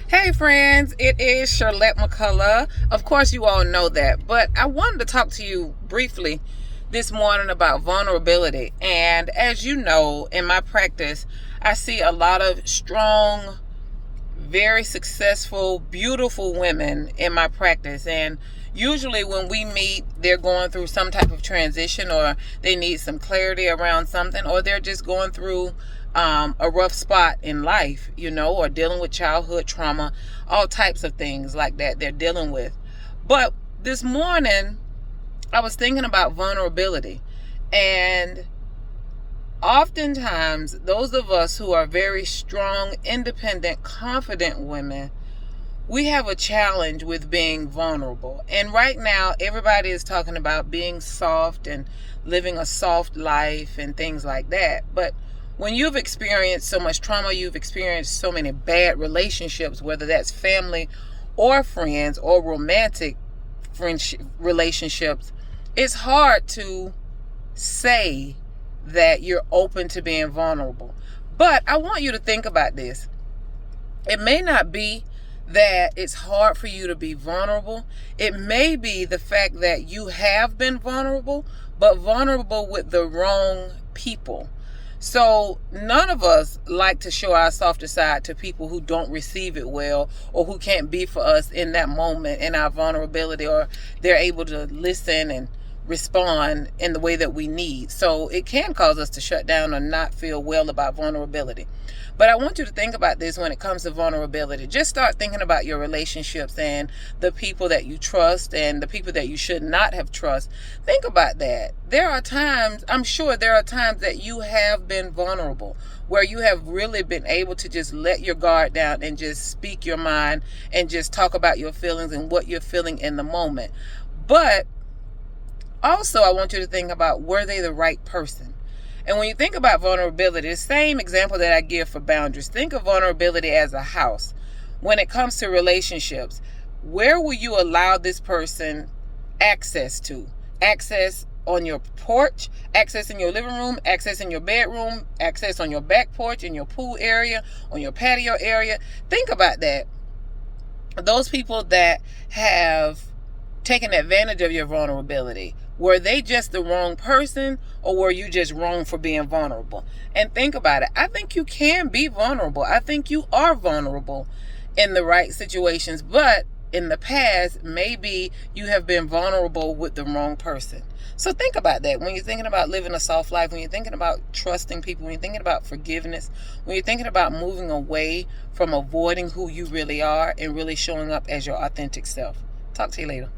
Hey friends, it is Charlotte McCullough. Of course, you all know that, but I wanted to talk to you briefly this morning about vulnerability. And as you know, in my practice, I see a lot of strong, very successful, beautiful women in my practice. And usually when we meet, they're going through some type of transition, or they need some clarity around something, or they're just going through a rough spot in life, or dealing with childhood trauma, all types of things like that they're dealing with. But this morning, I was thinking about vulnerability. And oftentimes, those of us who are very strong, independent, confident women, we have a challenge with being vulnerable. And right now, everybody is talking about being soft and living a soft life and things like that. But when you've experienced so much trauma, you've experienced so many bad relationships, whether that's family or friends or romantic friendship relationships, it's hard to say that you're open to being vulnerable. But I want you to think about this. It may not be that it's hard for you to be vulnerable. It may be the fact that you have been vulnerable, but vulnerable with the wrong people. So none of us like to show our softer side to people who don't receive it well, or who can't be for us in that moment in our vulnerability, or they're able to listen and respond in the way that we need. So it can cause us to shut down or not feel well about vulnerability. But I want you to think about this when it comes to vulnerability. Just start thinking about your relationships and the people that you trust and the people that you should not have trust. Think about that. There are times, I'm sure there are times that you have been vulnerable, where you have really been able to just let your guard down and just speak your mind and just talk about your feelings and what you're feeling in the moment. But also, I want you to think about, were they the right person? And when you think about vulnerability, the same example that I give for boundaries, think of vulnerability as a house. When it comes to relationships, where will you allow this person access to? Access on your porch, access in your living room, access in your bedroom, access on your back porch, in your pool area, on your patio area. Think about that. Those people that have taken advantage of your vulnerability, were they just the wrong person, or were you just wrong for being vulnerable? And think about it. I think you can be vulnerable. I think you are vulnerable in the right situations, but in the past, maybe you have been vulnerable with the wrong person. So think about that. When you're thinking about living a soft life, when you're thinking about trusting people, when you're thinking about forgiveness, when you're thinking about moving away from avoiding who you really are and really showing up as your authentic self. Talk to you later.